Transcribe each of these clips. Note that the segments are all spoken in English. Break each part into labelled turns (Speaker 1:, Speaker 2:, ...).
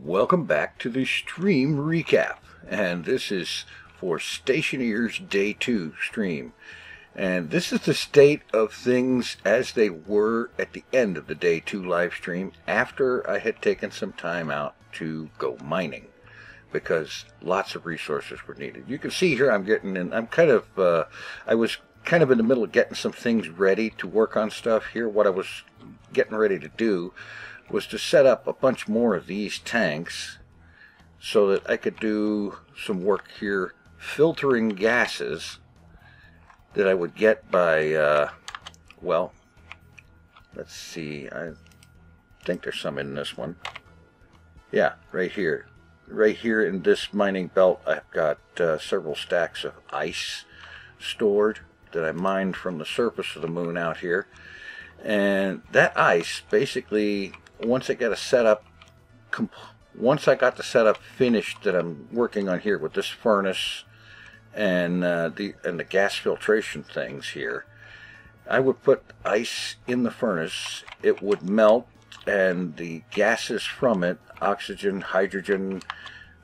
Speaker 1: Welcome back to the stream recap, and this is for Stationeers Day 2 stream. And this is the state of things as they were at the end of the Day 2 live stream after I had taken some time out to go mining, because lots of resources were needed. You can see here I'm getting in, I was kind of in the middle of getting some things ready to work on stuff here. What I was getting ready to do was to set up a bunch more of these tanks so that I could do some work here filtering gases that I would get by, well, let's see, I think there's some in this one. Yeah, right here. Right here in this mining belt, I've got several stacks of ice stored that I mined from the surface of the moon out here. And that ice, basically, once I got the setup finished that I'm working on here with this furnace and the gas filtration things here, I would put ice in the furnace. It would melt, and the gases from it, oxygen, hydrogen,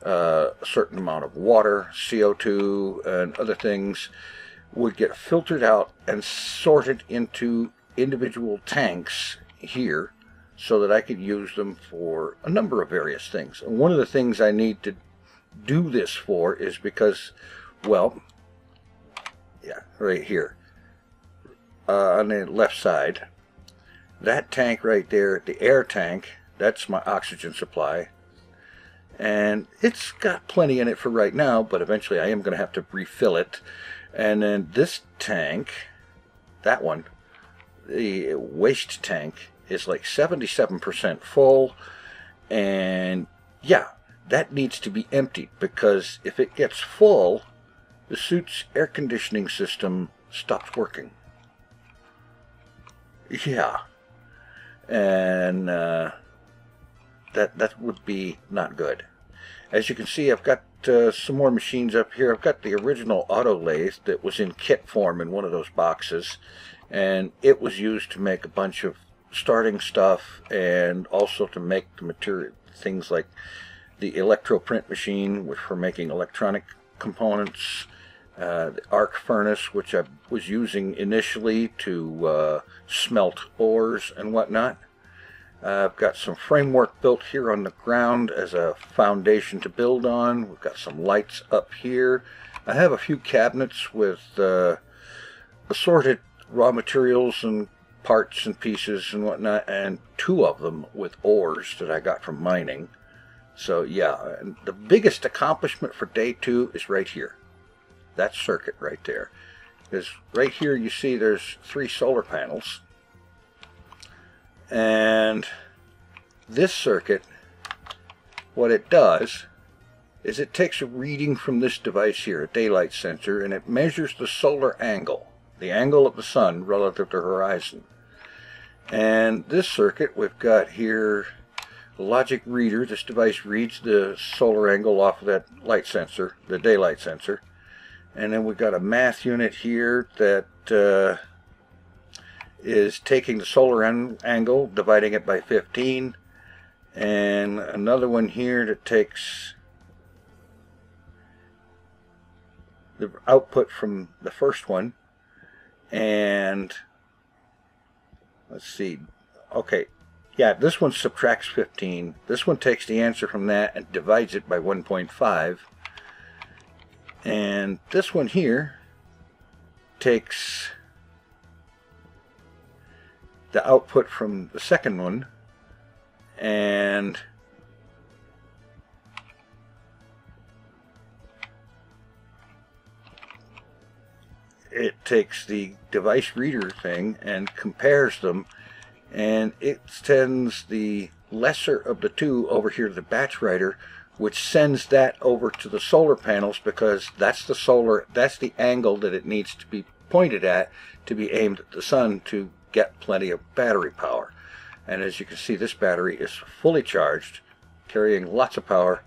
Speaker 1: a certain amount of water, CO2, and other things, would get filtered out and sorted into individual tanks here so that I could use them for a number of various things. And one of the things I need to do this for is because, well, yeah, right here on the left side, that tank right there, the air tank, that's my oxygen supply, and it's got plenty in it for right now, but eventually I am going to have to refill it. And then this tank, that one, the waste tank, is like 77% full, and yeah, that needs to be emptied, because if it gets full, the suit's air conditioning system stops working. Yeah, and that would be not good. As you can see, I've got some more machines up here. I've got the original auto lathe that was in kit form in one of those boxes, and it was used to make a bunch of starting stuff, and also to make the material things like the electroprint machine, which for making electronic components, the arc furnace, which I was using initially to smelt ores and whatnot. I've got some framework built here on the ground as a foundation to build on. We've got some lights up here. I have a few cabinets with assorted raw materials and parts and pieces and whatnot, and two of them with ores that I got from mining. So yeah, and the biggest accomplishment for Day 2 is right here. That circuit right there. Because right here you see there's 3 solar panels. And this circuit, what it does is it takes a reading from this device here, a daylight sensor, and it measures the solar angle, the angle of the sun relative to the horizon. And this circuit, we've got here a logic reader. This device reads the solar angle off of that light sensor, the daylight sensor. And then we've got a math unit here that is taking the solar angle, dividing it by 15. And another one here that takes the output from the first one, and let's see, okay, yeah, this one subtracts 15. This one takes the answer from that and divides it by 1.5. And this one here takes the output from the second one, and it takes the device reader thing and compares them, and it sends the lesser of the two over here to the batch writer, which sends that over to the solar panels, because that's the angle that it needs to be pointed at to be aimed at the sun to get plenty of battery power. And as you can see, this battery is fully charged, carrying lots of power,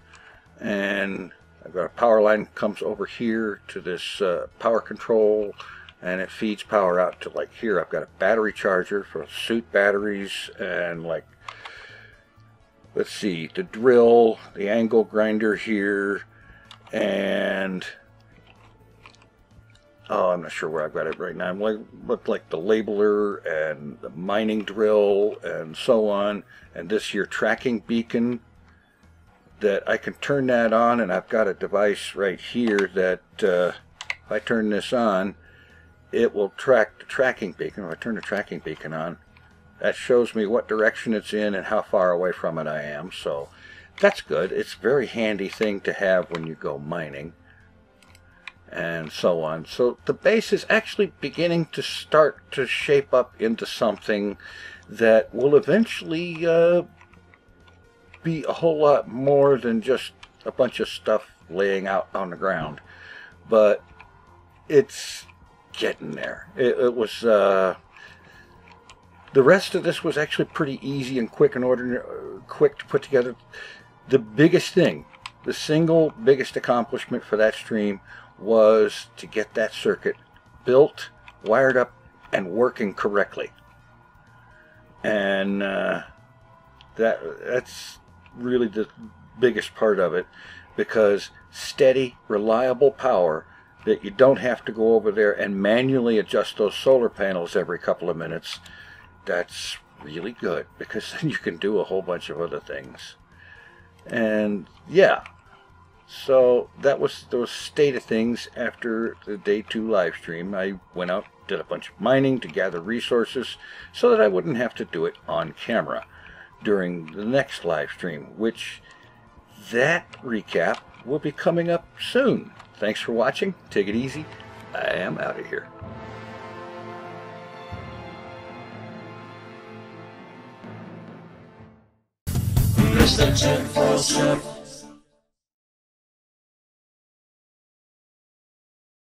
Speaker 1: and I've got a power line comes over here to this power control, and it feeds power out to, like here, I've got a battery charger for suit batteries, and like let's see, the drill, the angle grinder here, and oh, I'm not sure where I've got it right now. Look like the labeler and the mining drill and so on, and this here tracking beacon that I can turn that on, and I've got a device right here that if I turn this on, it will track the tracking beacon. If I turn the tracking beacon on, that shows me what direction it's in and how far away from it I am. So that's good. It's a very handy thing to have when you go mining and so on. So the base is actually beginning to start to shape up into something that will eventually be a whole lot more than just a bunch of stuff laying out on the ground. But it's getting there. It was the rest of this was actually pretty easy and quick quick to put together. The biggest thing, the single biggest accomplishment for that stream was to get that circuit built, wired up, and working correctly. And that's really the biggest part of it, because steady, reliable power that you don't have to go over there and manually adjust those solar panels every couple of minutes, that's really good, because then you can do a whole bunch of other things. And yeah, so that was the state of things after the day 2 live stream. I went out, did a bunch of mining to gather resources so that I wouldn't have to do it on camera during the next live stream, which that recap will be coming up soon. Thanks for watching. Take it easy. I am out of here.
Speaker 2: Mr. TinFoilChef.